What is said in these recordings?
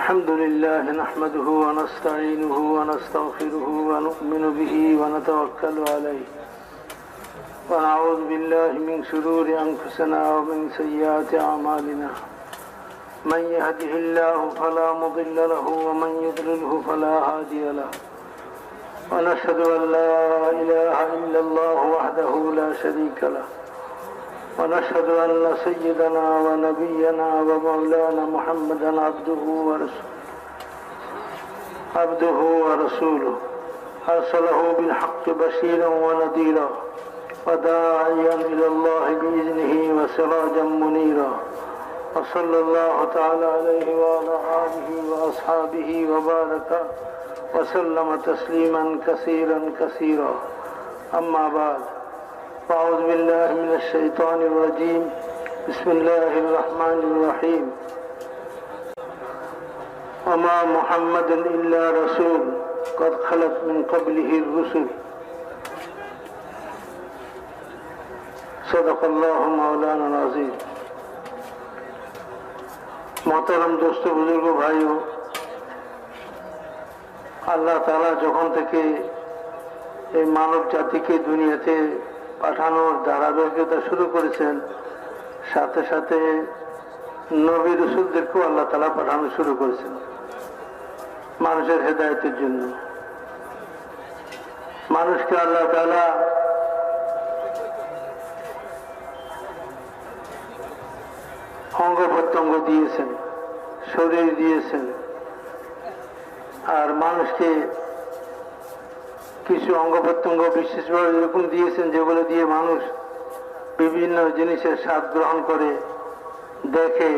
الحمد لله نحمده ونستعينه ونستغفره ونؤمن به ونتوكل عليه ونعوذ بالله من شرور أنفسنا ومن سيئات أعمالنا من يهده الله فلا مضل له ومن يضلله فلا هادي له ونشهد أن لا إله إلا الله وحده لا شريك له ونشهد أن سيدنا ونبينا ومولانا محمدا عبده ورسوله أرسله بالحق بشيرا ونذيرا وداعيا إلى الله بإذنه وسراجا منيرا وصلى الله تعالى عليه وعلى آله وأصحابه وبارك وسلم تسليما كثيرا أما بعد أعوذ بالله من الشيطان الرجيم بسم الله الرحمن الرحيم وما محمد إلا رسول قد خلت من قبله الرسل صدق الله مولانا العظيم मोहतरम दोस्तों बुजुर्गों भाइयों আল্লাহ তাআলা যখন থেকে এই মানব জাতিকে দুনিয়াতে পাঠানোর ধারাবাহিকতা শুরু করেছেন সাথে সাথে নবী রাসূলদেরকেও আল্লাহ তাআলা পাঠানো শুরু করেছেন মানুষের হেদায়েতের জন্য। মানুষকে আল্লাহ তাআলা অঙ্গ প্রত্যঙ্গ দিয়েছেন, শরীর দিয়েছেন, আর মানুষকে কিছু অঙ্গ প্রত্যঙ্গ বিশেষভাবে এরকম দিয়েছেন যেগুলো দিয়ে মানুষ বিভিন্ন জিনিসের স্বাদ গ্রহণ করে, দেখে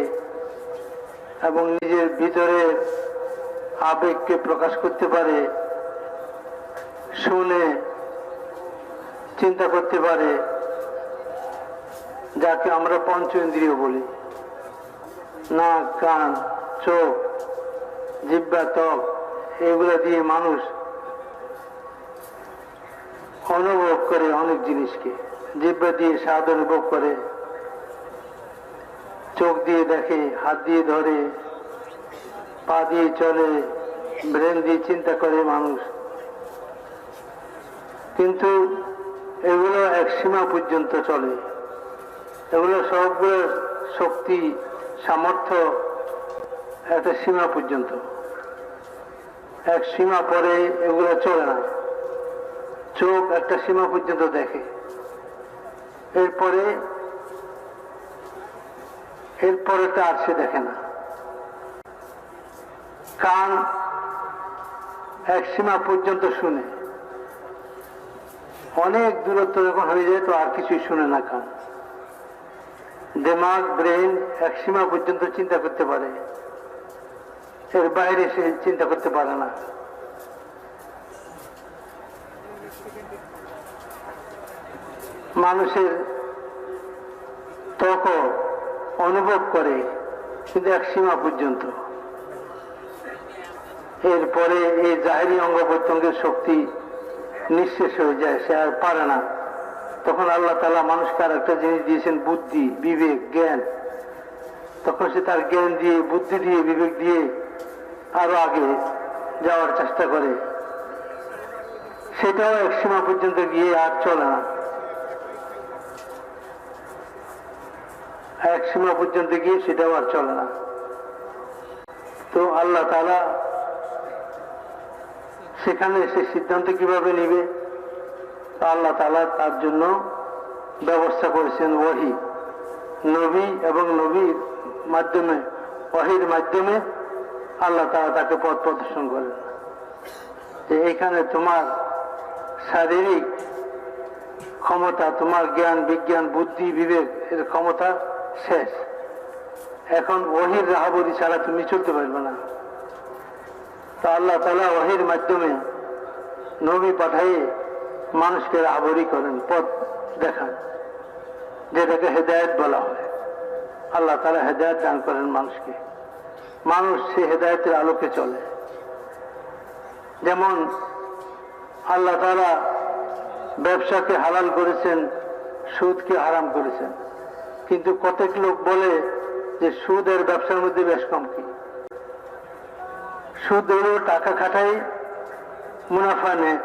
এবং নিজের ভিতরে আবেগকে প্রকাশ করতে পারে, শুনে চিন্তা করতে পারে, যাকে আমরা পঞ্চ ইন্দ্রিয় বলি। নাক, কান, চোখ, জিহ্বা, ত্বক, এগুলো দিয়ে মানুষ অনুভব করে অনেক জিনিসকে। জিহ্বা দিয়ে স্বাদ অনুভব করে, চোখ দিয়ে দেখে, হাত দিয়ে ধরে, পা দিয়ে চলে, ব্রেন দিয়ে চিন্তা করে মানুষ। কিন্তু এগুলো এক সীমা পর্যন্ত চলে। এগুলো সবগুলো শক্তি, সামর্থ্য একটা সীমা পর্যন্ত। এক সীমা পরে এগুলো চলে না। চোখ একটা সীমা পর্যন্ত দেখে, এরপরেটা আর সে দেখে না। কান এক সীমা পর্যন্ত শুনে, অনেক দূরত্ব যখন হয়ে যায় তো আর কিছুই শুনে না কান। দিমাগ, ব্রেন এক সীমা পর্যন্ত চিন্তা করতে পারে, এর বাইরে সে চিন্তা করতে পারে না। মানুষের ত্বক অনুভব করে কিন্তু এক সীমা পর্যন্ত। এরপরে এই জাহেরি অঙ্গ প্রত্যঙ্গের শক্তি নিঃশেষ হয়ে যায়, সে আর পারে না। তখন আল্লাহ তাআলা মানুষকে আর একটা জিনিস দিয়েছেন, বুদ্ধি, বিবেক, জ্ঞান। তখন সে তার জ্ঞান দিয়ে, বুদ্ধি দিয়ে, বিবেক দিয়ে আরো আগে যাওয়ার চেষ্টা করে। সেটাও এক সীমা পর্যন্ত গিয়ে আর চলে না। এক সীমা পর্যন্ত গিয়ে সেটাও আর চলে না। তো আল্লাহ তাআলা সেখানে সে সিদ্ধান্ত কিভাবে নিবে? আল্লাহ তাআলা তার জন্য ব্যবস্থা করেছেন ওহী, নবী এবং নবীর মাধ্যমে, ওহীর মাধ্যমে আল্লাহ তাআলা তাকে পথ প্রদর্শন করেন যে এখানে তোমার শারীরিক ক্ষমতা, তোমার জ্ঞান, বিজ্ঞান, বুদ্ধি, বিবেক এর ক্ষমতা শেষ। এখন ওহীর রাহাবরি ছাড়া তুমি চলতে পারবে না। তা আল্লাহ তাআলা ওহীর মাধ্যমে নবী পাঠিয়ে মানুষকে রাহাবরি করেন, পথ দেখান, যেটাকে হেদায়েত বলা হয়। আল্লাহ তাআলা হেদায়েত দান করেন মানুষকে। মানুষ সে হেদায়েতের আলোকে চলে। যেমন আল্লাহ তাআলা ব্যবসাকে হালাল করেছেন, সুদকে হারাম করেছেন। কিন্তু কতক লোক বলে যে সুদ আর ব্যবসার মধ্যে বেশ কম কি? সুদ হলেও টাকা খাটাই মুনাফা নেয়,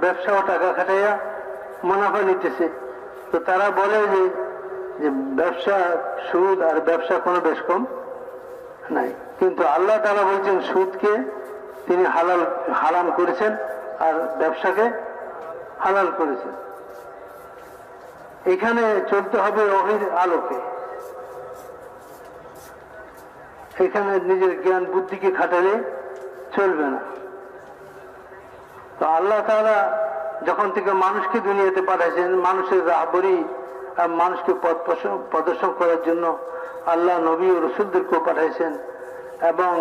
ব্যবসাও টাকা খাটাইয়া মুনাফা নিতেছে। তো তারা বলে যে ব্যবসা সুদ আর ব্যবসা কোনো বেশ কম নাই, কিন্তু আল্লাহ তাআলা বলছেন সুদকে তিনি হারাম করেছেন আর ব্যবসাকে হালাল করেছেন। এখানে চলতে হবে ওহীর আলোকে, এখানে নিজের জ্ঞান বুদ্ধিকে খাটালে চলবে না। তো আল্লাহ তাআলা যখন থেকে মানুষকে দুনিয়াতে পাঠাইছেন, মানুষের রাহবরি আর মানুষকে পথ প্রদর্শন করার জন্য আল্লাহ নবী ও রসুলদেরকেও পাঠাইছেন, এবং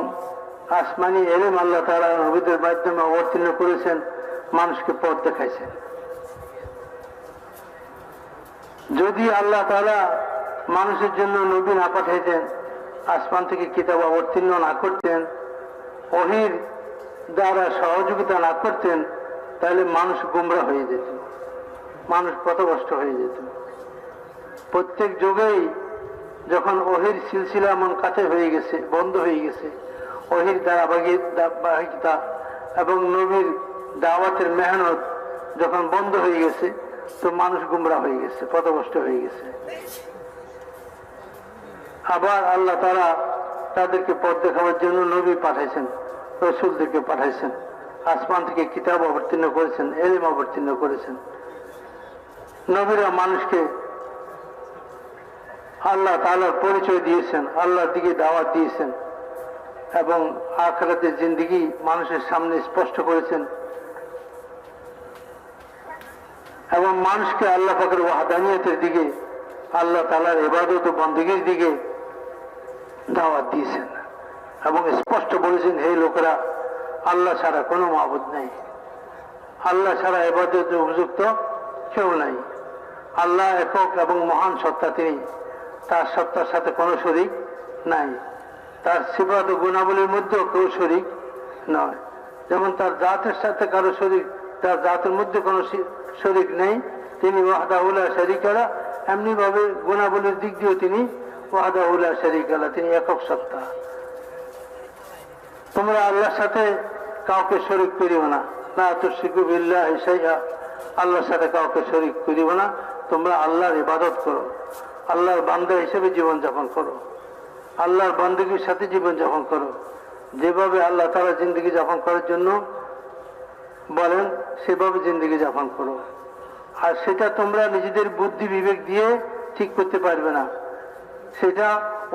আসমানি এলেম আল্লাহ তাআলা নবীদের মাধ্যমে অবতীর্ণ করেছেন, মানুষকে পথ দেখাইছেন। যদি আল্লাহ তাআলা মানুষের জন্য নবী না পাঠাইতেন, আসমান থেকে কিতাব অবতীর্ণ না করতেন, ওহীর দ্বারা সহযোগিতা না করতেন, তাহলে মানুষ গুমরা হয়ে যেত, মানুষ পথভ্রষ্ট হয়ে যেত। প্রত্যেক যুগেই যখন ওহীর সিলসিলা মন কাছে হয়ে গেছে, বন্ধ হয়ে গেছে, ওহীর ধারাবাহিকতা এবং নবীর দাওয়াতের মেহনত যখন বন্ধ হয়ে গেছে, তো মানুষ গুমরা হয়ে গেছে, পথভ্রষ্ট হয়ে গেছে। আবার আল্লাহ তাআলা তাদেরকে পথ দেখাবার জন্য নবী পাঠাইছেন, রসুলদেরকে পাঠাইছেন, আসমান থেকে কিতাব অবতীর্ণ করেছেন, ইলম অবতীর্ণ করেছেন। নবীরা মানুষকে আল্লাহ তাআলার পরিচয় দিয়েছেন, আল্লাহর দিকে দাওয়াত দিয়েছেন, এবং আখিরাতের জিন্দেগি মানুষের সামনে স্পষ্ট করেছেন, এবং মানুষকে আল্লাহ পাকের ওয়াহদানিয়তের দিকে, আল্লাহ তাআলার ইবাদত ও বন্দেগীর দিকে দাওয়াত দিয়েছেন, এবং স্পষ্ট বলেছেন, হে লোকেরা, আল্লাহ ছাড়া কোনো মাবুদ নাই, আল্লাহ ছাড়া ইবাদতের উপযুক্ত কেউ নাই। আল্লাহ একক এবং মহান সত্তা, তিনি, তার সত্তার সাথে কোনো শরীক নাই, তার সিফাত ও গুণাবলীর মধ্যেও কেউ শরীক নয়। যেমন তার জাতের সাথে কারো শরীক, তার জাতের মধ্যে কোনো শরীক নেই, তিনি ওয়াহদাহু লা শারীকা লাহু, এমনি ভাবে গুণাবলীর দিক দিয়েও তিনি ওয়াহদাহু লা শারীকা লাহু, তিনি একক সত্তা। তোমরা আল্লাহর সাথে কাউকে শরীক করিও না, লা তুশরিকু বিল্লাহি শাইআ, আল্লাহর সাথে কাউকে শরীক করিও না, তোমরা আল্লাহর ইবাদত করো, আল্লাহর বান্দা হিসেবে জীবন যাপন করো, আল্লাহর বান্দেগীর সাথে জীবন যাপন করো। যেভাবে আল্লাহ তাআলা জিন্দগি যাপন করার জন্য বলেন, সেভাবে জিন্দগি যাপন করো। আর সেটা তোমরা নিজেদের বুদ্ধি বিবেক দিয়ে ঠিক করতে পারবে না, সেটা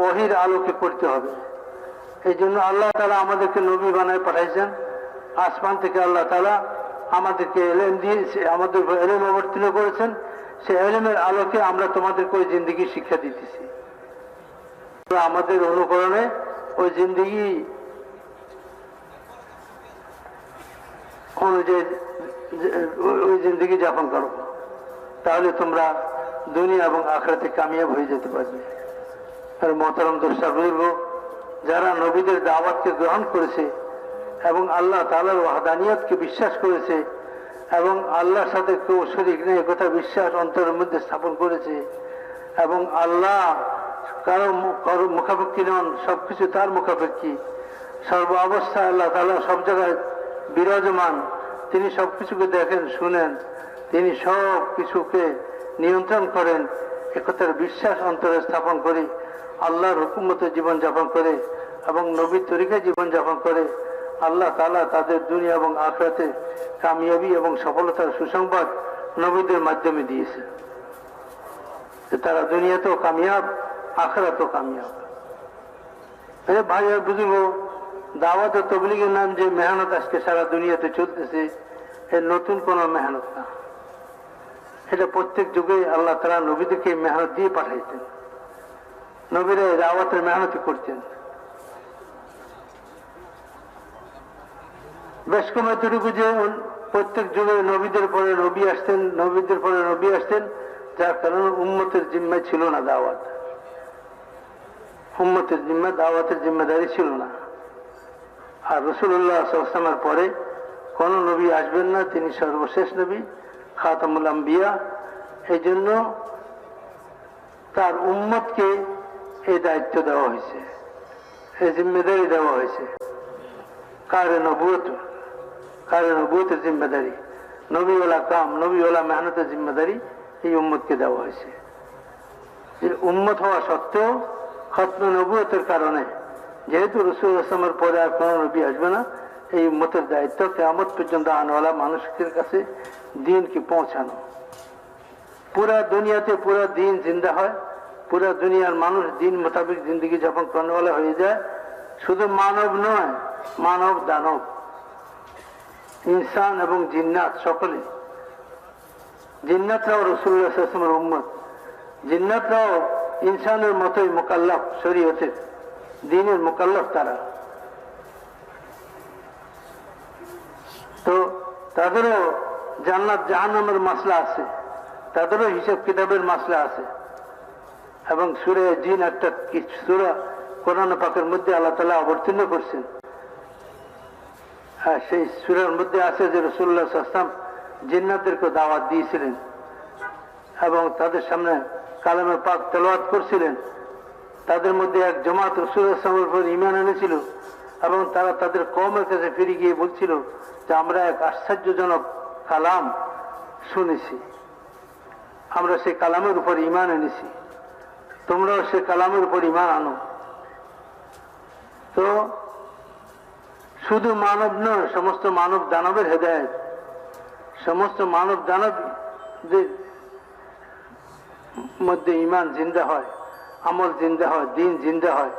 ওহীর আলোকে করতে হবে। এই জন্য আল্লাহ তাআলা আমাদেরকে নবী বানায় পাঠাইছেন, আসমান থেকে আল্লাহ তাআলা আমাদেরকে ইলম দিয়েছে, আমাদের ইলম অবতীর্ণ করেছেন, সেই ইলমের আলোকে আমরা তোমাদেরকে ওই জিন্দগি শিক্ষা দিতেছি। আমাদের অনুকরণে ওই জিন্দগি অনুযায়ী ওই জিন্দগি যাপন করো, তাহলে তোমরা দুনিয়া এবং আখিরাতে কামিয়াব হয়ে যেতে পারবে। আর মোহতারাম দর্শক বলব, যারা নবীদের দাওয়াতকে গ্রহণ করেছে এবং আল্লাহ তাআলার ওয়াহদানিয়তকে বিশ্বাস করেছে এবং আল্লাহর সাথে কেউ শরীক নেই কথা বিশ্বাস অন্তরের মধ্যে স্থাপন করেছে, এবং আল্লাহ কারো মুখাপেক্ষী নন, সবকিছু তার মুখাপেক্ষী, সর্ব অবস্থায় আল্লাহ তাআলা সব জায়গায় বিরাজমান, তিনি সবকিছুকে দেখেন, শুনেন, তিনি সব কিছুকে নিয়ন্ত্রণ করেন, একথার বিশ্বাস অন্তরে স্থাপন করি, আল্লাহর হুকুম মতো জীবন যাপন করে এবং নবীর তরিকায় জীবন যাপন করে, আল্লাহ তাআলা তাদের দুনিয়া এবং আখিরাতে কামিয়াবি এবং সফলতার সুসংবাদ নবীদের মাধ্যমে দিয়েছে। তারা দুনিয়াতেও কামিয়াব, আখিরাতেও কামিয়াব। ভাই আর বুঝব, দাওয়াত ও তাবলীগের নাম যে মেহনত আজকে সারা দুনিয়াতে চলতেছে, এর নতুন কোন মেহনত না, এটা প্রত্যেক যুগে আল্লাহ তাআলা নবীদেরকে মেহনত দিয়ে পাঠাইতেন, নবীরা দাওয়াতের মেহনতি করতেন। বেশ কম এতটুকু যে প্রত্যেক যুগে নবীদের পরে নবী আসতেন, নবীদের পরে নবী আসতেন, যার কারণে উম্মতের জিম্মায় ছিল না দাওয়াত, উম্মতের জিম্মা দাওয়াতের জিম্মাদারি ছিল না। আর রাসূলুল্লাহ সাল্লাল্লাহু আলাইহি ওয়াসাল্লামের পরে কোন নবী আসবেন না, তিনি সর্বশেষ নবী, খাতামুল আম্বিয়া। এই জন্য তার উম্মতকে এই দায়িত্ব দেওয়া হয়েছে, এই জিম্মেদারি দেওয়া হয়েছে। কারে নবুয়তের জিম্মেদারি, নবীওয়ালা কাম, নবীওয়ালা মেহনতের জিম্মেদারি এই উম্মতকে দেওয়া হয়েছে। যে উম্মত হওয়া সত্ত্বেও খতমে নবুয়তের কারণে, যেহেতু রাসূলুল্লাহ সাল্লাল্লাহু আলাইহি ওয়াসাল্লামের পরে আর কোনো নবী আসবে না, এই উম্মতের দায়িত্ব কিয়ামত পর্যন্ত আনওয়ালা মানুষের কাছে দ্বীনকে পৌঁছানো। পুরা দুনিয়াতে পুরা দিন জিন্দা হয়, পুরা দুনিয়ার মানুষ দিন মোতাবেক জিন্দগি যাপন করানোওয়ালা হয়ে যায়। শুধু মানব নয়, মানব দানব, ইনসান এবং জিন্নাত সকলে। জিন্নাতরাও রাসূলুল্লাহ সাল্লাল্লাহু আলাইহি ওয়াসাল্লামের উম্মত, জিন্নাতরাও ইনসানের মতোই মুকাল্লাফ, শরীয়তের দ্বীনের মুকাল্লাফ তারা। তো তাদেরও জান্নাত জাহান্নামের মাসলা আছে, তাদেরও হিসাব কিতাবের মাসলা আছে। এবং সূরা জিন একটা সূরা কোরআন পাকের মধ্যে আল্লাহ তাআলা অবতীর্ণ করছেন। সেই সূরার মধ্যে আছে যে রাসূলুল্লাহ সাল্লাল্লাহু আলাইহি ওয়াসাল্লাম জিন্নাতদেরকে দাওয়াত দিয়েছিলেন এবং তাদের সামনে কালামে পাক তেলাওয়াত করছিলেন। তাদের মধ্যে এক জামাত রাসূলুল্লাহ সাল্লাল্লাহু আলাইহি ওয়াসাল্লামের উপর ঈমান এনেছিল এবং তারা তাদের কওমের কাছে ফিরে গিয়ে বলছিল যে আমরা এক আশ্চর্যজনক কালাম শুনেছি, আমরা সেই কালামের উপর ঈমান এনেছি, তোমরাও সেই কালামের উপর ঈমান আনো। তো শুধু মানব নয়, সমস্ত মানব দানবের হেদায়েত, সমস্ত মানব দানবদের মধ্যে ঈমান জিন্দা হয়, আমল জিন্দা হয়, দ্বীন জিন্দা হয়।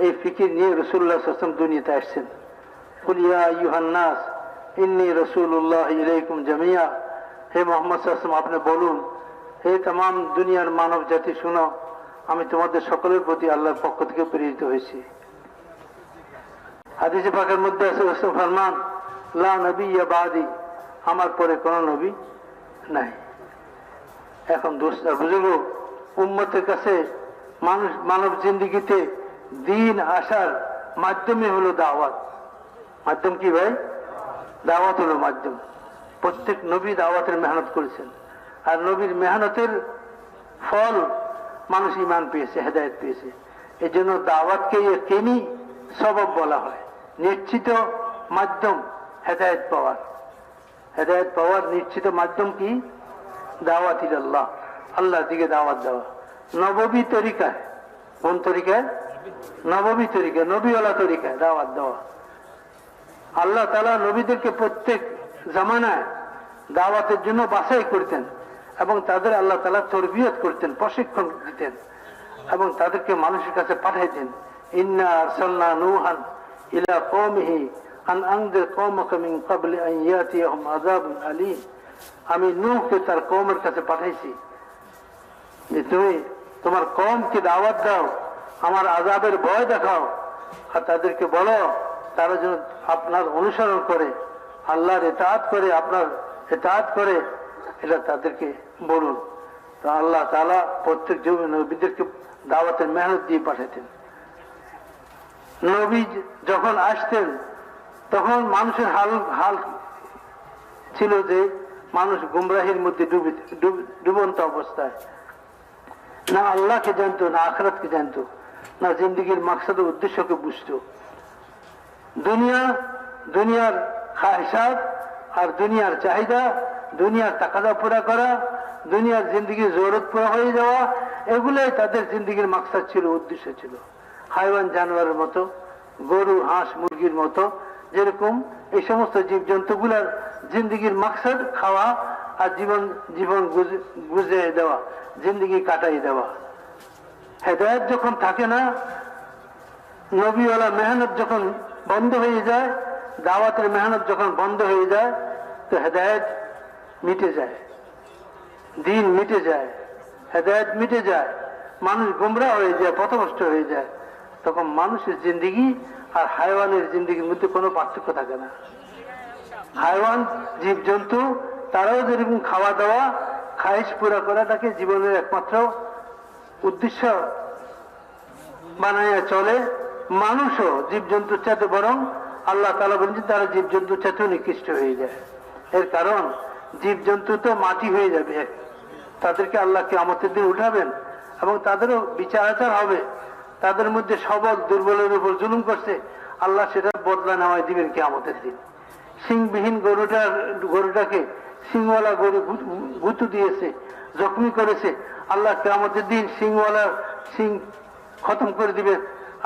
এই ফিকির নিয়ে রাসূলুল্লাহ সাল্লাল্লাহু আলাইহি ওয়াসাল্লাম দুনিয়াতে আসছেন। কুল ইয়া আইয়ুহান নাস ইন্নী রাসূলুল্লাহ ইলাইকুম জামিয়া, হে মুহাম্মদ সাল্লাল্লাহু আলাইহি ওয়াসাল্লাম আপনি বলুন, হে तमाम দুনিয়ার মানব জাতি শুনো, আমি তোমাদের সকলের প্রতি আল্লাহর পক্ষ থেকে প্রেরিত হয়েছি। হাদিসে পাকের মধ্যে আছে রাসূল ফরমান, লা নবিয়্যা বাদি, আমার পরে কোন নবী নাই। এখন দোস্ত বুঝলো, উম্মতের কাছে মানব জিন্দেগিতে দ্বীন আসার মাধ্যমে হলো দাওয়াত। মাধ্যম কি ভাই? দাওয়াত হলো মাধ্যম। প্রত্যেক নবী দাওয়াতের মেহনত করেছেন, আর নবীর মেহনতের ফল মানুষ ঈমান পেয়েছে, হেদায়েত পেয়েছে। এই জন্য দাওয়াতকে ইয়াকিনী সবব বলা হয়, নিশ্চিত মাধ্যম হেদায়েত পাওয়ার। হেদায়েত পাওয়ার নিশ্চিত মাধ্যম কি? দাওয়াত ইলাল্লাহ, আল্লাহর দিকে দাওয়াত দেওয়া। নববী তরিকায়, কোন তরিকায়? নববী তরিকায়, নবীওয়ালা তরিকায় দাওয়াত দেওয়া। আল্লাহ তাআলা নবীদেরকে প্রত্যেক জামানায় দাওয়াতের জন্য বাছাই করতেন এবং তাদের আল্লাহ তাআলা তরবিয়ত করতেন, প্রশিক্ষণ দিতেন এবং তাদেরকে মানুষের কাছে পাঠাইতেন। ইন্না আরসালনা নূহান ইলা কওমিহি আন আনদির কওমাকা মিন ক্বাবলি আন ইয়াতিয়াহুম আযাবুন আলীম। আমি নূহকে তার কওমের কাছে পাঠাইছি যে তুমি তোমার কওমকে দাওয়াত দাও, আমার আযাবের ভয় দেখাও, আর তাদেরকে বলো তারা যেন আপনার অনুসরণ করে, আল্লাহর ইতাআত করে, আপনার ইতাআত করে, এটা তাদেরকে বলুন। তো আল্লাহ তাআলা প্রত্যেক নবীদেরকে দাওয়াতের মেহনত দিয়ে পাঠাতেন। নবী যখন আসতেন তখন মানুষের হাল ছিল যে মানুষ গুমরাহির মধ্যে ডুবন্ত অবস্থায়, না আল্লাহকে জানতো, না আখিরাতকে জানতো, না জিন্দেগির মাকসাদ ও উদ্দেশ্যকে বুঝতো। দুনিয়ার খায়সাত আর দুনিয়ার চাহিদা, দুনিয়ার তাকাদা পুরা করা, দুনিয়ার জিন্দেগির জরুরত পুরা হয়ে যাওয়া, এগুলাই তাদের জিন্দেগির মাকসাদ ছিল, উদ্দেশ্য ছিল। হাইওয়ান জানোয়ারের মতো, গরু হাঁস মুরগির মতো, যেরকম এই সমস্ত জীবজন্তুগুলার জিন্দেগির মাকসাদ খাওয়া আর জীবন গুজিয়ে দেওয়া, জিন্দেগি কাটাই দেওয়া। হেদায়েত যখন থাকে না, নবীওয়ালা মেহনত যখন বন্ধ হয়ে যায়, দাওয়াতের মেহনত যখন বন্ধ হয়ে যায়, তো হেদায়েত মিটে যায়, দ্বীন মিটে যায়, হেদায়েত মিটে যায়, মানুষ গুমরা হয়ে যায়, পথভ্রষ্ট হয়ে যায়। তখন মানুষের জিন্দেগি আর হাইওয়ানের জিন্দেগির মধ্যে কোনো পার্থক্য থাকে না। হাইওয়ান জীবজন্তু তারাও যেরকম খাওয়া দাওয়া, খায়েশ পুরা করাটাকে জীবনের একমাত্র উদ্দেশ্য বানাইয়া চলে, মানুষও জীবজন্তুর চাইতে বরং আল্লাহ তাআলা বলেছেন তারা জীবজন্তুর চাইতেও নিকৃষ্ট হয়ে যায়। এর কারণ জীবজন্তু তো মাটি হয়ে যাবে, তাদেরকে আল্লাহ কিয়ামতের দিন উঠাবেন এবং তাদেরও বিচার আচার হবে। তাদের মধ্যে সবল দুর্বলের উপর জুলুম করছে, আল্লাহ সেটা বদলা নেওয়ায় দিবেন কিয়ামতের দিন। সিংবিহীন গরুটাকে সিংওয়ালা গরু গুঁতো দিয়েছে, জখমি করেছে, আল্লাহ কিয়ামতের দিন সিংওয়ালার সিং খতম করে দিবেন,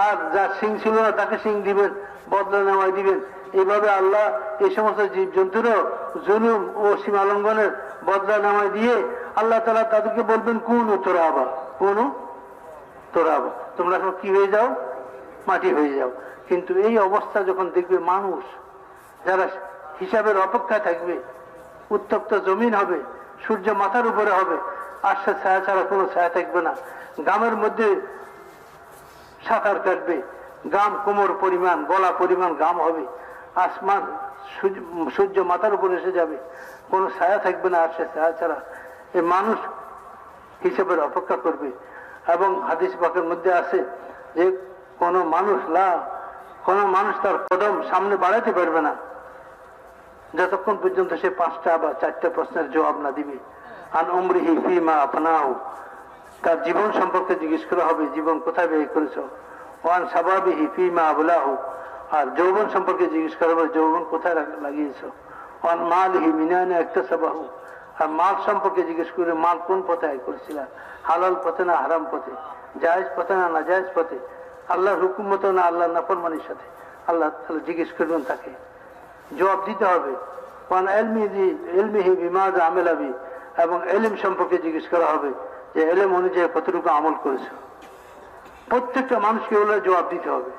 আর যার সিং ছিল না তাকে সিং দিবেন, বদলা নেওয়ায় দিবেন। এইভাবে আল্লাহ এই সমস্ত জীব জন্তুরও জুলুম ও সীমালঙ্ঘনের বদলা নেওয়ায় দিয়ে আল্লাহ তাআলা তাদেরকে বলবেন কুনু তুরাবা, কুনু তুরাবা, তোমরা এখন কি হয়ে যাও, মাটি হয়ে যাও। কিন্তু এই অবস্থা যখন দেখবে মানুষ, যারা হিসাবের অপেক্ষায় থাকবে, উত্তপ্ত জমিন হবে, সূর্য মাথার উপরে হবে, আশ্বাস ছায়া ছাড়া কোনো ছায়া থাকবে না, গামের মধ্যে সাঁতার কাটবে, গাম কোমর পরিমাণ, গলা পরিমাণ গাম হবে, আসমান সূর্য মাথার উপরে এসে যাবে, কোনো ছায়া থাকবে না আশ্বাস ছায়া ছাড়া। এই মানুষ হিসাবের অপেক্ষা করবে। এবং হাদিস পাকের মধ্যে আছে যে কোনো মানুষ তার কদম সামনে বাড়াতে পারবে না যতক্ষণ পর্যন্ত সে 5টা বা 4টা প্রশ্নের জবাব না দিবে। আন উমরিহি ফিমা আফনাহু, তার জীবন সম্পর্কে জিজ্ঞেস করা হবে, জীবন কোথায় ব্যয় করেছো। ওয়ান শাবাবিহি ফিমা আবলাহু, আর যৌবন সম্পর্কে জিজ্ঞেস করা হবে, যৌবন কোথায় লাগিয়েছো। ওয়ান মালিহি মিন আইনা ইকতাসাবাহু, আর মাল সম্পর্কে জিজ্ঞেস করে মাল কোন পথে আয় করেছিল, হালাল পথে না হারাম পথে, জায়েজ পথে না নাজায়েজ পথে, আল্লাহর হুকুম মতো না আল্লাহর নাফরমানির সাথে। আল্লাহ তাআলা জিজ্ঞেস করবেন, তাকে জবাব দিতে হবে। ওয়ান ইলমিহি বিমাযা আমিলা বি, এবং ইলম সম্পর্কে জিজ্ঞেস করা হবে যে ইলম অনুযায়ী কতটুকু আমল করেছো। প্রত্যেকটা মানুষকে ওগুলো জবাব দিতে হবে।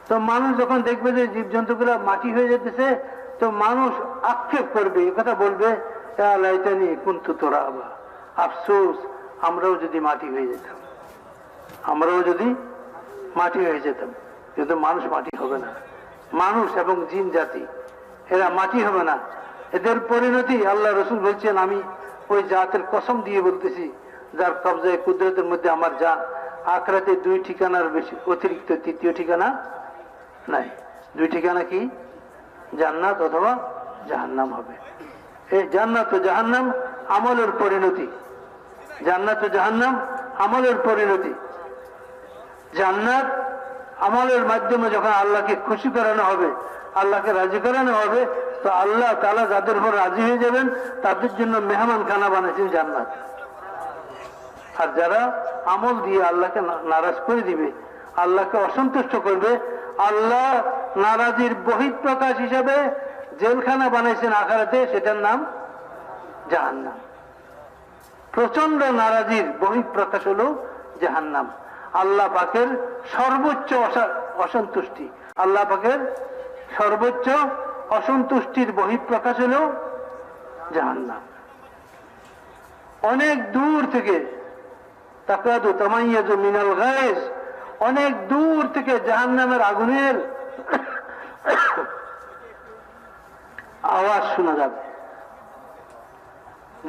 তো মানুষ যখন দেখবে যে জীবজন্তুগুলো মাটি হয়ে যেতেছে, তো মানুষ আক্ষেপ করবে, কথা বলবে, লাইতানি কুনতু তুরাবা, আফসোস আমরাও যদি মাটি হয়ে যেতাম, আমরাও যদি মাটি হয়ে যেতাম। কিন্তু মানুষ মাটি হবে না, মানুষ এবং জিন জাতি এরা মাটি হবে না। এদের পরিণতি আল্লাহ রসুল বলছেন, আমি ওই জাতের কসম দিয়ে বলতেছি যার কবজায় কুদরতের মধ্যে আমার জান, আখিরাতে 2 ঠিকানার বেশি অতিরিক্ত 3য় ঠিকানা নাই। 2 ঠিকানা কি? জান্নাত অথবা জাহান্নাম হবে। এই জান্নাত ও জাহান্নাম আমলের পরিণতি, জান্নাত ও জাহান্নাম আমলের পরিণতি। জান্নাত আমলের মাধ্যমে যখন আল্লাহকে খুশি করানো হবে, আল্লাহকে রাজি করানো হবে, তো আল্লাহ তাআলা যাদের উপর রাজি হয়ে যাবেন তাদের জন্য মেহমান খানা বানিয়েছেন জান্নাত। আর যারা আমল দিয়ে আল্লাহকে নারাজ করে দিবে, আল্লাহকে অসন্তুষ্ট করবে, আল্লাহ নারাজির বহিঃপ্রকাশ হিসাবে জেলখানা বানাইছেন আখিরাতে, সেটার নাম জাহান্নাম। প্রচন্ড নারাজির বহিঃপ্রকাশ হলো জাহান্নাম। আল্লাহ পাকের সর্বোচ্চ অসন্তুষ্টি, আল্লাহ পাকের সর্বোচ্চ অসন্তুষ্টির বহিঃপ্রকাশ হলো জাহান্নাম। অনেক দূর থেকে তাকাদু তামাইয়াজু মিনাল গায়স, অনেক দূর থেকে জাহান্নামের আগুনের আওয়াজ শোনা যাবে,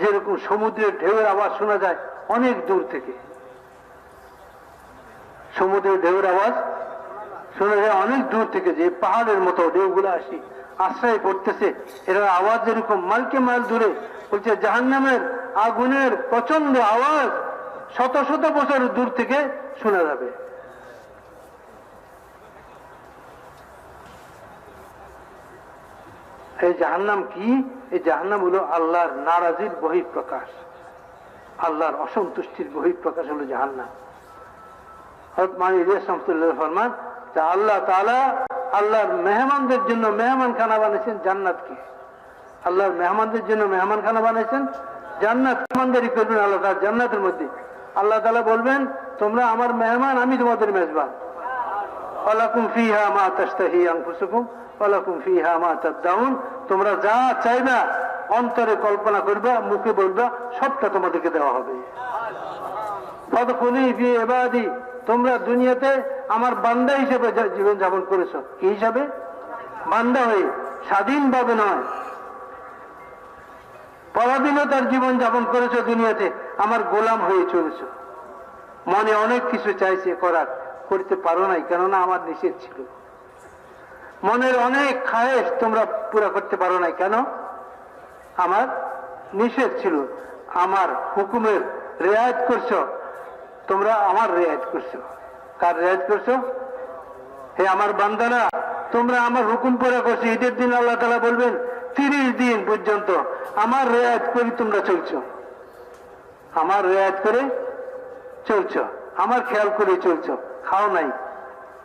যেরকম সমুদ্রের ঢেউয়ের আওয়াজ শোনা যায় অনেক দূর থেকে। সমুদ্রের ঢেউয়ের আওয়াজ শোনা যায় অনেক দূর থেকে, যে পাহাড়ের মতো ঢেউগুলো আসি আশ্রয় পড়তেছে, এর আওয়াজ যেরকম মাইলকে মাইল দূরে। বলছে জাহান্নামের আগুনের প্রচন্ড আওয়াজ শত শত বছর দূর থেকে শোনা যাবে। এই জাহান্নাম কি? এই জাহান্নাম হলো আল্লাহর নারাজির বহিঃপ্রকাশ, আল্লাহর অসন্তুষ্টির বহিঃপ্রকাশ হলো জাহান্নাম। হযরত মাওলানা ইলিয়াস রাহমাতুল্লাহ ফরমান যে আল্লাহ তাআলা আল্লাহর মেহমানদের জন্য মেহমান খানা বানিয়েছেন জান্নাতকে। আল্লাহর মেহমানদের জন্য মেহমান খানা বানিয়েছেন জান্নাত। মেহমানদারি করবেন আল্লাহ তাআলা জান্নাতের মধ্যে। আল্লাহ তাআলা বলবেন, তোমরা আমার মেহমান, আমি তোমাদের মেজবান। ওয়ালাকুম ফিহা মা তাশতাহি আনফুসুকুম ওয়ালাকুম ফিহা মা তাদউন, তোমরা যা চাইবা, অন্তরে কল্পনা করবা, মুখে বলবা, সবটা তোমাদেরকে দেওয়া হবে। ফাদখুলি ফি ইবাদি, তোমরা দুনিয়াতে আমার বান্দা হিসেবে জীবন যাপন করেছো। কি হিসাবে? বান্দা হয়ে, স্বাধীনভাবে নয়, পরাধীনতার জীবন যাপন করেছো দুনিয়াতে, আমার গোলাম হয়ে চলেছ। মনে অনেক কিছু চাইছে করার, করতে পারো নাই, কেননা আমার নিষেধ ছিল। মনের অনেক খায়েশ তোমরা পুরা করতে পারো নাই, কেন? আমার নিষেধ ছিল। আমার হুকুমের রেয়ায়েত করছো তোমরা, আমার রেয়ায়েত করছো। কার রেয়ায়েত করছো? হে আমার বান্দারা, তোমরা আমার হুকুম পুরা করছো। ঈদের দিন আল্লাহ তাআলা বলবেন 30 দিন পর্যন্ত আমার রেয়াত করে তোমরা চলছো, আমার রেয়াত করে চলছো, আমার খেয়াল করে চলছো। খাও নাই,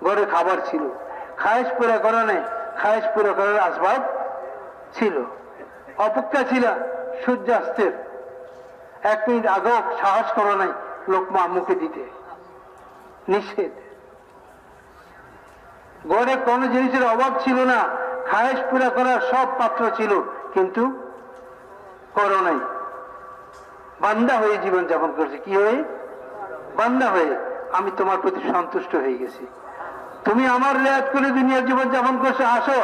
ঘরে খাবার ছিল, খায়েশ পুরা করা নেই, খায়েশ পুরা করার আসবাব ছিল, অপেক্ষা ছিল সূর্যাস্তের, 1 মিনিট আগেও সাহস করো নাই লোকমা মুখে দিতে, নিষেধ। ঘরে কোনো জিনিসের অভাব ছিল না, খায়েশ পুরা করার সব পাত্র ছিল, কিন্তু করো নাই। বান্দা হয়ে জীবন যাপন করছে। কি হয়ে? বান্দা হয়ে। আমি তোমার প্রতি সন্তুষ্ট হয়ে গেছি, তুমি আমার রেয়াত করে দুনিয়ার জীবন যাপন করছো, আসো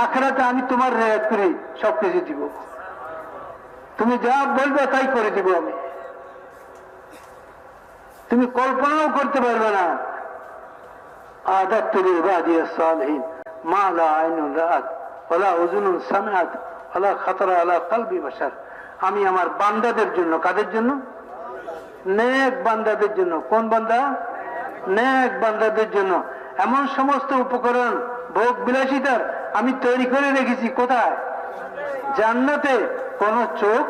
আখিরাতে আমি তোমার রেয়াত করে সবকিছু দিব, তুমি যা বলবে তাই করে দিব আমি, তুমি কল্পনাও করতে পারবে না। আদাতু লিইবাদিয়াস সালিহিন মা লা আইনুন রাআত ওয়ালা উযুনুন সামিআত ওয়ালা খাতারা আলা কলবি বাশার। আমি আমার বান্দাদের জন্য, কাদের জন্য? নেক বান্দাদের জন্য। কোন বান্দা? নেক বান্দাদের জন্য এমন সমস্ত উপকরণ, ভোগ বিলাসিতার আমি তৈরি করে রেখেছি। কোথায়? জান্নাতে। কোন চোখ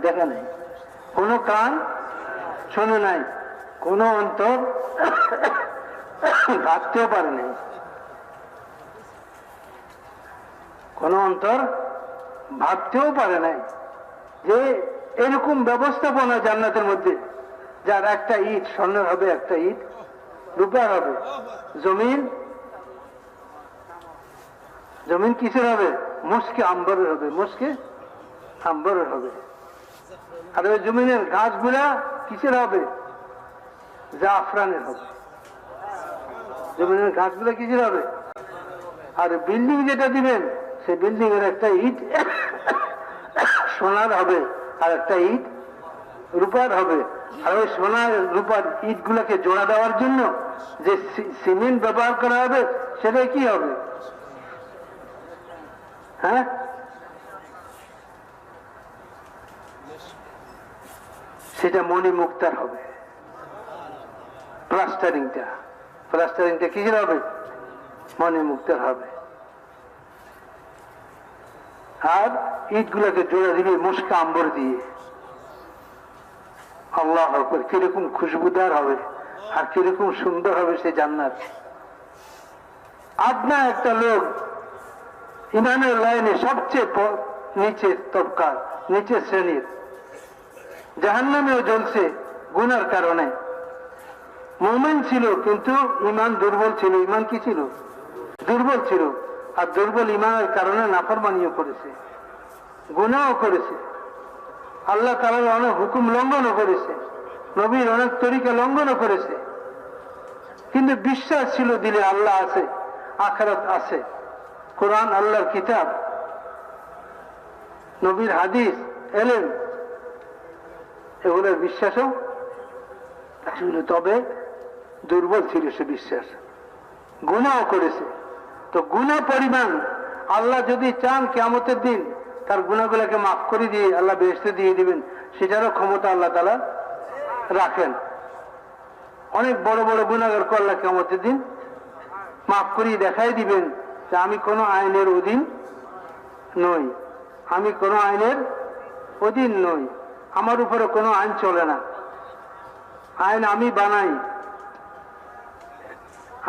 দেখে নাই, কোন কান শোনে নাই, কোন অন্তর ভাবতেও পারে নাই, কোন অন্তর ভাবতেও পারে নাই যে এরকম ব্যবস্থাপনা জান্নাতের মধ্যে, যার একটা ইট স্বর্ণের হবে, একটা ইট রূপার হবে। জমিন, জমিন কিসের হবে? মুস্কে আম্বরের হবে, মুস্কে আম্বরের হবে। আর ওই জমিনের ঘাসগুলা কিসের হবে? জাফরানের হবে। জমিনের ঘাসগুলা কিসের হবে? আর বিল্ডিং যেটা দিবেন, সেই বিল্ডিং এর একটা ইট সোনার হবে, আর একটা ইট রূপার হবে। আর ওই সোনার রূপার ইট গুলাকে জোড়া দেওয়ার জন্য যে সিমেন্ট ব্যবহার করা হবে, সেটা কি হবে? হ্যাঁ, সেটা মণি মুক্তার হবে। প্লাস্টারিংটা, প্লাস্টারিংটা কিসের হবে? মণি মুক্তার হবে। আর ইট গুলাকে জোড়া দিবে মুস্কা আম্বর দিয়ে। আল্লাহ আকবার, কিরকম খুশবুদার হবে আর কিরকম সুন্দর হবে সে জান্নাত। আপনা একটা লোক ইমানের লাইনে সবচেয়ে নিচের তবকার, নিচের শ্রেণীর, জাহান্নামেও জ্বলছে গুনার কারণে। মুমিন ছিল কিন্তু ইমান দুর্বল ছিল। ইমান কি ছিল? দুর্বল ছিল। আর দুর্বল ইমানের কারণে নাফরমানিও করেছে, গুনাহও করেছে, আল্লাহ তাআলার অনেক হুকুম লঙ্ঘনও করেছে, নবীর অনেক তরিকা লঙ্ঘনও করেছে। কিন্তু বিশ্বাস ছিল দিলে আল্লাহ আছে, আখিরাত আছে, কোরআন আল্লাহর কিতাব, নবীর হাদিস, এলেম, এগুলোর বিশ্বাসও ছিল। তবে দুর্বল ছিল সে বিশ্বাস, গুনাহও করেছে। তো গুনাহ পরিমাণ আল্লাহ যদি চান কিয়ামতের দিন তার গুনাহগুলোকে মাফ করে দিয়ে আল্লাহ বেহেশতে দিয়ে দিবেন, সেটারও ক্ষমতা আল্লাহ তাআলা রাখেন। অনেক বড় বড় গুনাহগারকে আল্লাহ কিয়ামতের দিন মাফ করিয়ে দেখাই দিবেন যে আমি কোনো আইনের অধীন নই, আমি কোনো আইনের অধীন নই, আমার উপরে কোনো আইন চলে না, আইন আমি বানাই,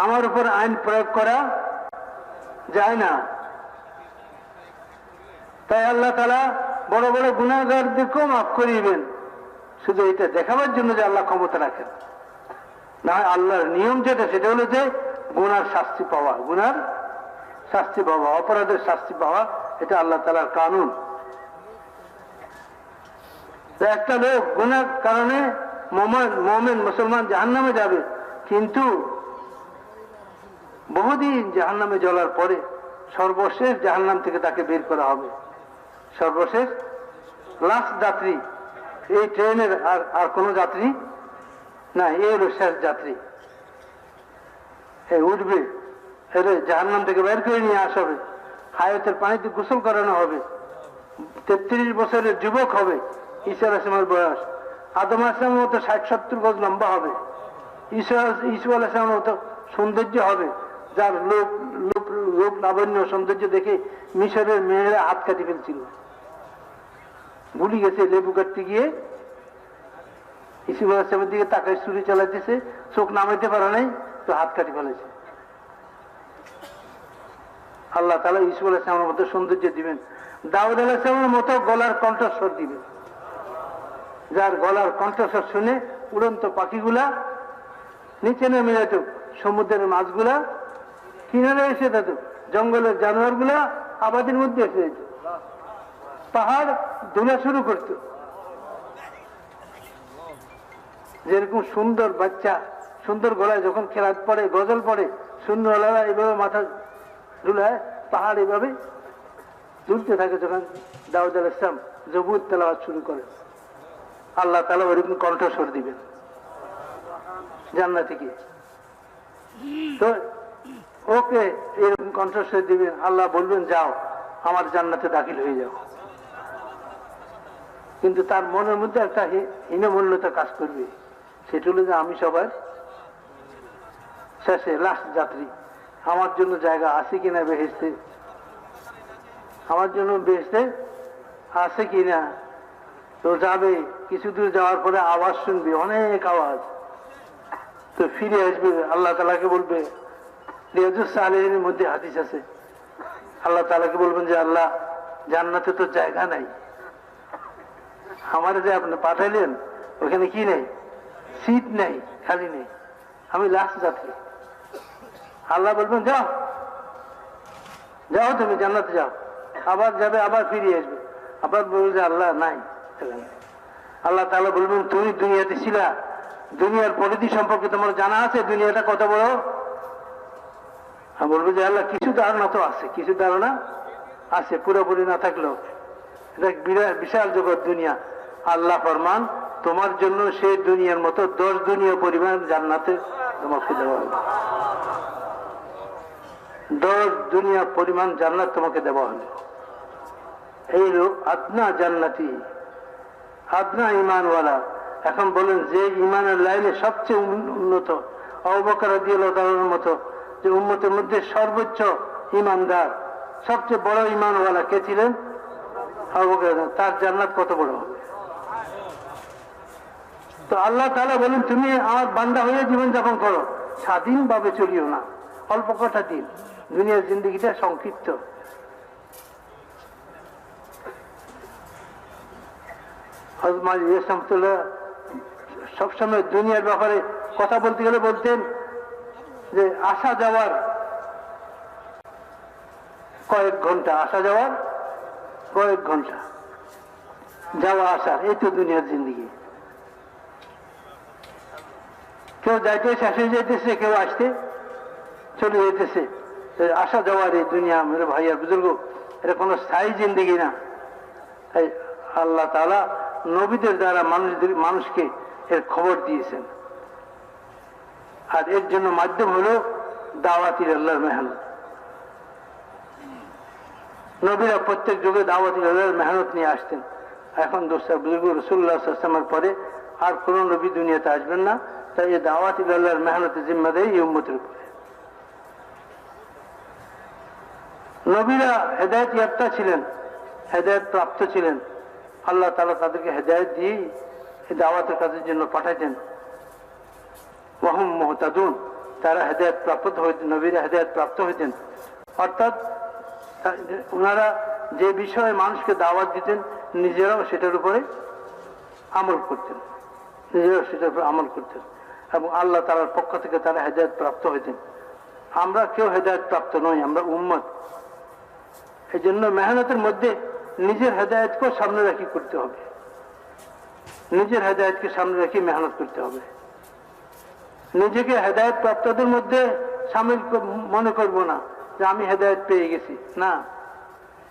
আমার উপর আইন প্রয়োগ করা যায় না। তাই আল্লাহ তাআলা বড় বড় গুনাহগারদেরকেও মাফ করিবেন, শুধু এটা দেখাবার জন্য যে আল্লাহ ক্ষমতা রাখেন। না হয় আল্লাহর নিয়ম যেটা, সেটা হলো যে গুনার শাস্তি পাওয়া, গুনার শাস্তি পাওয়া, অপরাধের শাস্তি পাওয়া, এটা আল্লাহ তাআলার কানুন। একটা লোক গুনার কারণে মুমিন মুসলমান জাহান্নামে যাবে, কিন্তু বহুদিন জাহান্নামে জ্বলার পরে সর্বশেষ জাহান্নাম থেকে তাকে বের করা হবে। সর্বশেষ লাস্ট যাত্রী এই ট্রেনের, আর কোনো যাত্রী না, এই হলো শেষ যাত্রী। উঠবে, এর জাহান্নাম থেকে বের করে নিয়ে আসা হবে, হায়াতের পানিতে গোসল করানো হবে, 33 বছরের যুবক হবে, ঈসা আলাইহিস সালামের বয়স, আদম আলাইহিস সালামের মতো 60-70 গজ লম্বা হবে, ঈসা আলাইহিস সালামের মতো সৌন্দর্য হবে, যার লোক রূপ লাবণ্য সৌন্দর্য দেখে মিশরের মেয়েরা হাত কাটি ফেলছিল, ভুলি গেছে লেবু কাটতে গিয়ে ইসুফ আলাইহিস সালামের দিকে তাকায় ছুরি চালাইতেছে, চোখ নামাইতে পারে নাই, তো হাত কাটি ফেলেছে। আল্লাহ তাআলা ইসুফ আলাইহিস সালামের মতো সৌন্দর্য দিবেন, দাউদ আলাইহিস সালামের মতো গলার কণ্ঠস্বর দিবেন, যার গলার কণ্ঠস্বর শুনে উড়ন্ত পাখিগুলা নিচে নেমে যেত, সমুদ্রের মাছগুলা কিনারে এসে যেত, জঙ্গলের জানোয়ার গুলা আবাদের মধ্যে এসে যেত, পাহাড় ধুলা শুরু করত। যেরকম সুন্দর বাচ্চা সুন্দর গলায় যখন খেলাত পড়ে, গজল পড়ে, শূন্যওয়ালারা এইভাবে মাথা ধুলায়, পাহাড় এইভাবে দুলতে থাকে। যখন দাউদ আলাইহিস সালাম জবুর তেলাওয়াত শুরু করে, আল্লাহ তাআলা ওইরকম কণ্ঠস্বর দিবেন জান্নাতে গিয়ে। তো ওকে এরকম কণ্ঠস্বর দিবেন, আল্লাহ বলবেন যাও আমার জান্নাতে দাখিল হয়ে যাও। কিন্তু তার মনের মধ্যে একটা হীনমন্যতা কাজ করবে, সেটা হলো যে আমি সবার শেষে লাস্ট যাত্রী, আমার জন্য জায়গা আছে কিনা বেহেশতে, আমার জন্য বেহেশতে আছে কিনা। তো যাবে, কিছু দূর যাওয়ার পরে আওয়াজ শুনবে, অনেক আওয়াজ, তো ফিরে আসবে, আল্লাহ তাআলাকে বলবে, রিয়াজুস সালিহিনের মধ্যে হাদিস আছে, আল্লাহ তাআলাকে বলবেন যে আল্লাহ জান্নাতে তো জায়গা নাই, আমার যে আপনি পাঠাইলেন ওখানে কি নেই, সিট নেই, খালি নেই, আমি লাস্ট যাত্রী। আল্লাহ বলবেন যাও যাও তুমি জান্নাতে যাও, আবার যাবে, আবার ফিরে আসবে, আবার বলবে যে আল্লাহ নাই। আল্লাহ তাআলা বলবেন তুমি দুনিয়াতে ছিলা, দুনিয়ার পরিধি সম্পর্কে তোমার জানা আছে, দুনিয়াটা কত বড়? বলবে যে আল্লাহ কিছু ধারণা তো আছে, কিছু ধারণা আছে, পুরোপুরি না থাকলেও এটা বিশাল জগৎ দুনিয়া। আল্লাহ ফরমান তোমার জন্য সেই দুনিয়ার মতো 10 দুনিয়া পরিমাণ জান্নাতে তোমাকে দেওয়া হবে, 10 দুনিয়া পরিমাণ জান্নাত তোমাকে দেওয়া হবে। এই লোক আদনা জান্নাতি, আদনা ঈমানওয়ালা। এখন বলেন যে ঈমানের লাইনে সবচেয়ে উন্নত, আবু বকর রাদিয়াল্লাহু তাআলার মতো যে উম্মতের মধ্যে সর্বোচ্চ ঈমানদার, সবচেয়ে বড় ঈমানওয়ালা কে ছিলেন? আবু বকর। তার জান্নাত কত বড় হবে? তো আল্লাহ তাআলা বলেন তুমি আমার বান্দা হয়ে জীবন যাপন করো, স্বাধীনভাবে চলিও না, অল্প কটা দিন, দুনিয়ার জিন্দেগিটা সংক্ষিপ্ত। সবসময় দুনিয়ার ব্যাপারে কথা বলতে গেলে বলতেন যে আসা যাওয়ার কয়েক ঘন্টা, আসা যাওয়ার কয়েক ঘন্টা, যাওয়া আসার, এই তো দুনিয়ার জিন্দেগি। কেউ যাইতে শেষ হয়ে যাইতেছে, কেউ আসতে চলে যেতেছে, আসা যাওয়ার এই দুনিয়া। মেরে ভাই আর বুজুর্গ, এটা কোনো স্থায়ী জিন্দেগি না। তাই আল্লাহ তাআলা নবীদের দ্বারা মানুষকে এর খবর দিয়েছেন, আর এর জন্য মাধ্যম হলো দাওয়াতির আল্লাহর মেহনত। নবীরা প্রত্যেক যুগে দাওয়াতির আল্লাহর মেহনত নিয়ে আসতেন। এখন দোস্তার বুজুর্গ রাসূলুল্লাহ সাল্লাল্লাহু আলাইহি ওয়াসাল্লামের পরে আর কোন নবী দুনিয়াতে আসবেন না, তাই এই দাওয়াতির আল্লাহর মেহনতের জিম্মাদারি এই উম্মতের উপরে। নবীরা হেদায়েত ইয়াফতা ছিলেন, হেদায়েত প্রাপ্ত ছিলেন, আল্লাহ তাআলা তাদেরকে হেদায়েত দিয়ে এই দাওয়াতের কাজের জন্য পাঠাইতেন। ওয়াহুম মুহতাদুন, তারা হেদায়েত প্রাপ্ত হইতেন, নবীরা হেদায়েত প্রাপ্ত হইতেন। অর্থাৎ ওনারা যে বিষয়ে মানুষকে দাওয়াত দিতেন নিজেরাও সেটার উপরে আমল করতেন, নিজেরাও সেটার উপরে আমল করতেন, এবং আল্লাহ তাআলার পক্ষ থেকে তারা হেদায়েত প্রাপ্ত হইতেন। আমরা কেউ হেদায়েত প্রাপ্ত নই, আমরা উম্মত। এই জন্য মেহনতের মধ্যে নিজের হেদায়েতকেও সামনে রাখি করতে হবে, নিজের হেদায়েতকে সামনে রাখি মেহনত করতে হবে। নিজেকে হেদায়েত প্রাপ্তদের মধ্যে সামিল মনে করব না যে আমি হেদায়েত পেয়ে গেছি, না।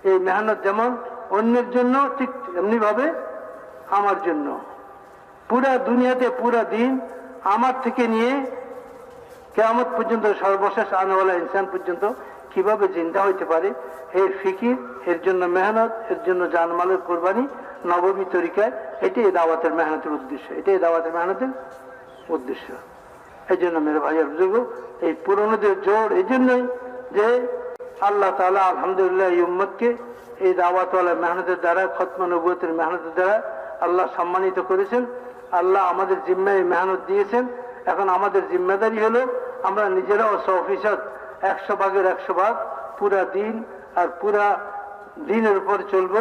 এই মেহনত যেমন অন্যের জন্য, ঠিক এমনি ভাবে আমার জন্য। পুরা দুনিয়াতে পুরা দিন আমার থেকে নিয়ে কিয়ামত পর্যন্ত সর্বশেষ আনেওয়ালা ইনসান পর্যন্ত কিভাবে জিন্দা হইতে পারে, এর ফিকির, এর জন্য মেহনত, এর জন্য জানমালের কোরবানি নববী তরিকায়, এটাই দাওয়াতের মেহনতের উদ্দেশ্য, এটাই দাওয়াতের মেহনতের উদ্দেশ্য। এই জন্য মেরে ভাইয়ের বুজুর্গ, এই পুরনোদের জোর এই জন্যই যে আল্লাহ তাআলা আলহামদুলিল্লাহ এই উম্মতকে এই দাওয়াতওয়ালা মেহনতের দ্বারা খতমে নবুয়তের মেহনতের দ্বারা আল্লাহ সম্মানিত করেছেন। আল্লাহ আমাদের জিম্মায় মেহনত দিয়েছেন। এখন আমাদের জিম্মেদারি হলো আমরা নিজেরাও 100% 100 ভাগের 100 ভাগ পুরা দিন আর পুরা দিনের উপর চলবো,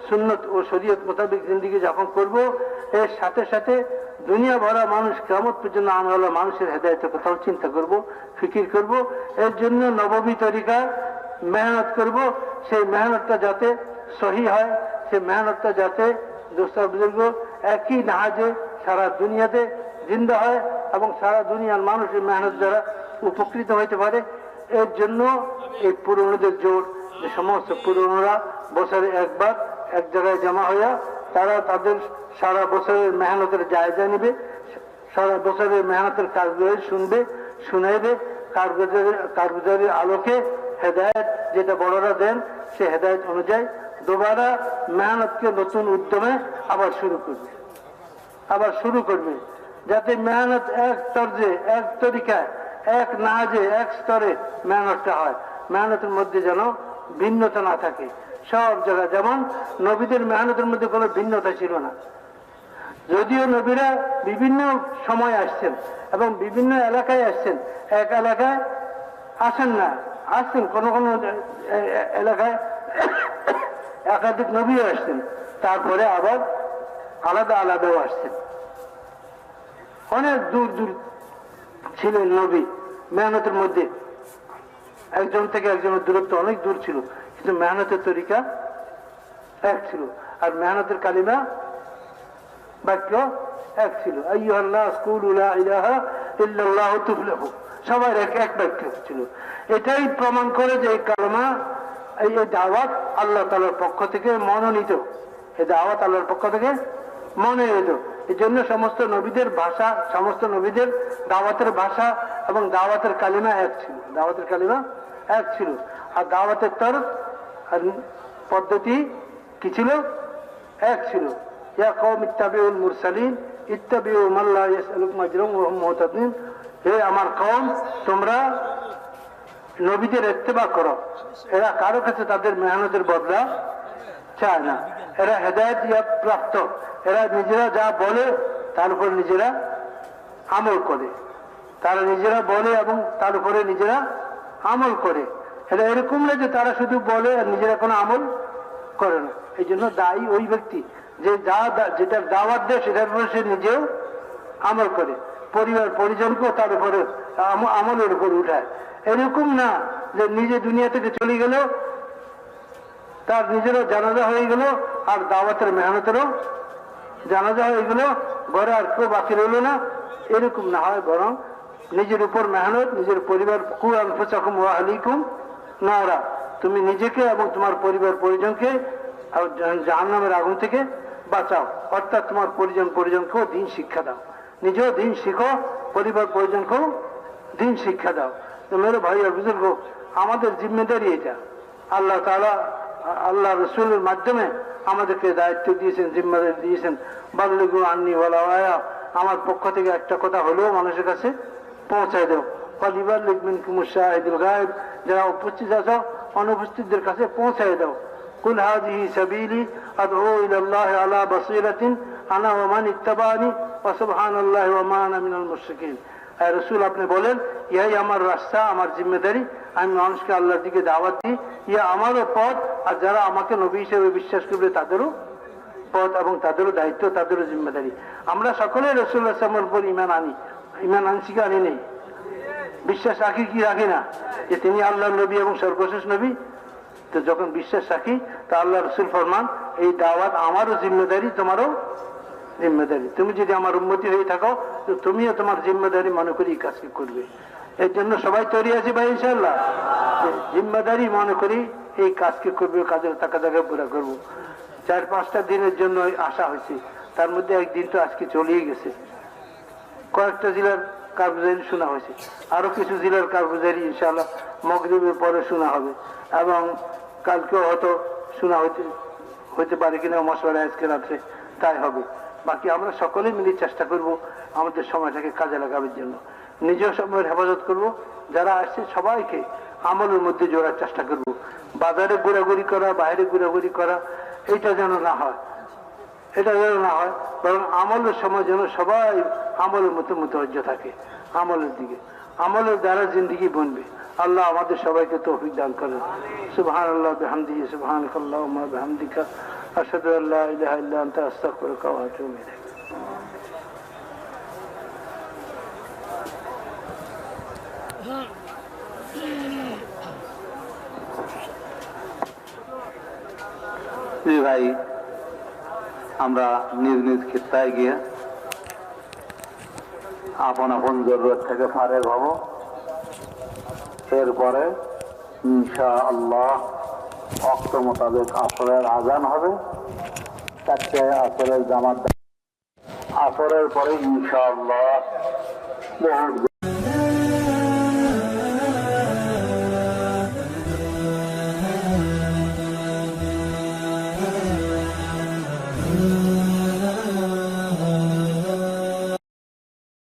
সুন্নত ও শরীয়ত মোতাবেক জিন্দেগি যাপন করব। এর সাথে সাথে দুনিয়া ভরা মানুষ কিয়ামত পর্যন্ত আনওয়ালা মানুষের হেদায়েতের কথাও চিন্তা করব, ফিকির করব। এর জন্য নববী তরিকা মেহনত করব। সেই মেহনতটা যাতে সহি হয়, সেই মেহনতটা যাতে দোস্ত বুজুর্গ একই নাহাজে সারা দুনিয়াতে জিন্দা হয় এবং সারা দুনিয়ার মানুষের মেহনত দ্বারা উপকৃত হইতে পারে। এর জন্য এই পুরনোদের জোর, যে সমস্ত পুরনোরা বছরে একবার এক জায়গায় জমা হইয়া তারা তাদের সারা বছরের মেহনতের জায়গা নিবে, সারা বছরের মেহনতের কাজগুলি শুনবে, শুনাইবে, কারগুজারির আলোকে হেদায়েত যেটা বড়রা দেন সে হেদায়েত অনুযায়ী दोबारा মেহনতকে নতুন উদ্যমে আবার শুরু করবে যাতে মেহনত এক তর্জে, এক তরিকায়, এক নাহাজে, এক স্তরে মেহনতটা হয়। মেহনতের মধ্যে যেন ভিন্নতা না থাকে সব জায়গায়। যেমন নবীদের মেহনতের মধ্যে কোনো ভিন্নতা ছিল না, যদিও নবীরা বিভিন্ন সময় আসছেন এবং বিভিন্ন এলাকায় আসছেন, এক এলাকায় আসেন না, আসছেন কোনো কোনো এলাকায় একাধিক নবীও আসছেন, তারপরে আবার আলাদা আলাদাও আসছেন। অনেক দূর দূর ছিলেন নবী, মেহনতের মধ্যে একজন থেকে একজনের দূরত্ব অনেক দূর ছিল, কিন্তু মেহনতের তরিকা এক ছিল আর মেহনতের কালিমা বাক্য এক ছিল। আইয়ুহান্নাস কুলু লা ইলাহা ইল্লাল্লাহু তুফলিহু, সবার এক বাক্য ছিল। এটাই প্রমাণ করে যে এই কালিমা, এই দাওয়াত আল্লাহ তাআলার পক্ষ থেকে মনোনীত, এই দাওয়াত আল্লাহর পক্ষ থেকে মনোনীত। এই জন্য সমস্ত নবীদের ভাষা, সমস্ত নবীদের দাওয়াতের ভাষা এবং দাওয়াতের কালিমা এক ছিল, দাওয়াতের কালিমা এক ছিল। আর দাওয়াতের তরফ আর পদ্ধতি কি ছিল? এক ছিল। ইয়া কওম ইত্তাবিউল মুরসালিন ইত্তাবিউ মান লা ইয়াসআলুকুম আজরান ওয়া হুম মুহতাদিন, হে আমার কওম তোমরা নবীদের ইত্তেবা করো, এরা কারো কাছে তাদের মেহনতের বদলা চায় না, এরা হেদায়েত প্রাপ্ত, এরা নিজেরা যা বলে তার উপর নিজেরা আমল করে, তারা নিজেরা বলে এবং তার উপরে নিজেরা আমল করে। এটা এরকম না যে তারা শুধু বলে আর নিজেরা কোনো আমল করে না। এই জন্য দায়ী ওই ব্যক্তি যে যেটার দাওয়াত দেয় সেটার উপরে সে নিজেও আমল করে, পরিবার পরিজনকেও তার উপরে আমলের উপর উঠায়। এরকম না যে নিজে দুনিয়া থেকে চলে গেল, তার নিজেরও জানাজা হয়ে গেল আর দাওয়াতের মেহনতেরও জানাজা হয়ে গেল, ঘরে আর কেউ বাকি রইল না, এরকম না হয়। বরং নিজের উপর মেহনত, নিজের পরিবার, কু আনফুসাকুম ওয়া আহলিকুম নারা, তুমি নিজেকে এবং তোমার পরিবার পরিজনকে জাহান্নামের আগুন থেকে বাঁচাও। অর্থাৎ তোমার পরিজনকেও দিন শিক্ষা দাও, নিজেও দিন শিখো, পরিবার পরিজনকেও দিন শিক্ষা দাও। তো মেরে ভাই আর বুজুর্গ, আমাদের জিম্মেদারি এটা। আল্লাহ তাআলা আল্লাহ রসুলের মাধ্যমে আমাদেরকে দায়িত্ব দিয়েছেন, জিম্মেদারি দিয়েছেন। বাল্লিগু আন্নি ওয়ালাউ আয়া, আমার পক্ষ থেকে একটা কথা হলেও মানুষের কাছে পৌঁছায় দাও। ফালিবাল্লিগ মিনকুমুশ শাহিদুল গায়ব, যারা উপস্থিত আছো অনুপস্থিতদের কাছে পৌঁছায় দাও। কুল হাযিহি সাবিলি আদউ ইলাল্লাহি আলা বাসীরাতিন আনা ওয়া মান ইত্তাবানি ওয়া সুবহানাল্লাহি ওয়া মা আনা মিনাল মুশরিকিন। রসুল আপনি বলেন, ইহাই আমার রাস্তা, আমার জিম্মেদারি, আমি মানুষকে আল্লাহর দিকে দাওয়াত দিই, ইয়া আমারও পথ, আর যারা আমাকে নবী হিসেবে বিশ্বাস করবে তাদেরও পথ এবং তাদেরও দায়িত্ব, তাদেরও জিম্মেদারি। আমরা সকলে রাসূলুল্লাহ সাল্লাল্লাহু আলাইহি ওয়াসাল্লামের উপর ঈমান আনি, ঈমান আনছি কি আনি নেই? বিশ্বাস রাখি কি রাখি না যে তিনি আল্লাহর নবী এবং সর্বশেষ নবী? তো যখন বিশ্বাস রাখি তা আল্লাহ রসুল ফরমান, এই দাওয়াত আমারও জিম্মেদারি, তোমারও জিম্মেদারি। তুমি যদি আমার উম্মতি হয়ে থাকো তো তুমিও তোমার জিম্মেদারি মনে করি এই কাজকে করবে। এর জন্য সবাই তৈরি আছি ভাই ইনশাআল্লাহ, জিম্মেদারি মনে করি এই কাজকে করবে, কাজের টাকা জায়গায় পুরা করবো। 4-5টা দিনের জন্য আসা হয়েছে, তার মধ্যে একদিন তো আজকে চলেই গেছে। কয়েকটা জেলার কারগুজারি শোনা হয়েছে, আরো কিছু জেলার কারগুজারি ইনশাআল্লাহ মাগরিবের পরে শোনা হবে এবং কালকেও হয়তো শোনা হইতে পারে কিনা, মশওয়ারা আজকে রাত্রে তাই হবে। বাকি আমরা সকলে মিলে চেষ্টা করব আমাদের সময়টাকে কাজে লাগাবার জন্য। নিজের সময়ের হেফাজত করব, যারা আসছে সবাইকে আমলের মধ্যে জোড়ার চেষ্টা করব। বাজারে ঘোরাঘুরি করা, বাইরে ঘোরাঘুরি করা, এটা যেন না হয়, এটা যেন না হয়, বরং আমলের সময় যেন সবাই আমলের মতো মুতওয়াজ্জহ থাকে, আমলের দিকে। আমলের দ্বারা জিন্দেগি বনবে। আল্লাহ আমাদের সবাইকে তৌফিক দান করেন। সুবহানাল্লাহ বিহামদিহি, সুবহানাকাল্লাহুম্মা বিহামদিকা, আশহাদু আল্লা ইলাহা ইল্লা আনতা, আস্তাগফিরুকা ওয়া আতুবু ইলাইক। জি ভাই, আমরা নিজ নিজ খিত্তায় গিয়ে আপন আপন জরুরত থেকে ফারেগ হব। এরপরে ইনশাআল্লাহ ওয়াক্ত মোতাবেক আসরের আজান হবে। 4টায় আসরের জামাত, আসরের পরে ইনশাআল্লাহ বহুত